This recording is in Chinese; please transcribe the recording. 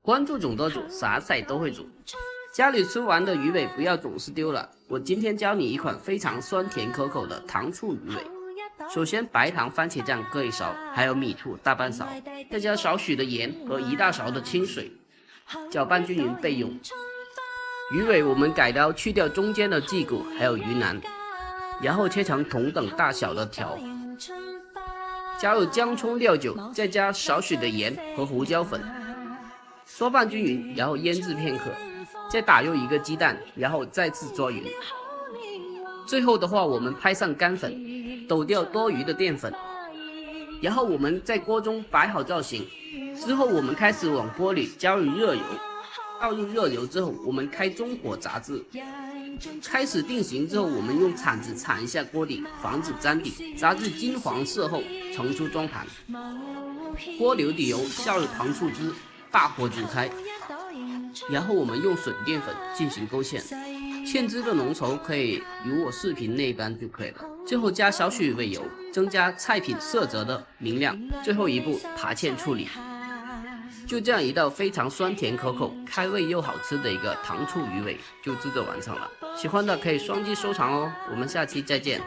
关注种多煮，啥菜都会煮。家里吃完的鱼尾不要总是丢了。我今天教你一款非常酸甜可口的糖醋鱼尾。首先，白糖番茄酱各一勺，还有米醋大半勺，再加少许的盐和1大勺的清水，搅拌均匀备用。鱼尾我们改刀去掉中间的脊骨还有鱼腩，然后切成同等大小的条。加入姜葱料酒，再加少许的盐和胡椒粉，说拌均匀，然后腌制片刻，再打入1个鸡蛋，然后再次抓匀。最后的话，我们拍上干粉，抖掉多余的淀粉，然后我们在锅中摆好造型。之后我们开始往锅里加入热油，倒入热油之后，我们开中火炸制。开始定型之后，我们用铲子铲一下锅底，防止粘底，炸至金黄色后盛出装盘。锅留底油，下入糖醋汁，大火煮开，然后我们用笋淀粉进行勾芡，芡汁的浓稠可以如我视频那般就可以了。最后加少许尾油，增加菜品色泽的明亮。最后一步扒芡处理。就这样一道非常酸甜可口、开胃又好吃的一个糖醋鱼尾就制作完成了。喜欢的可以双击收藏哦，我们下期再见。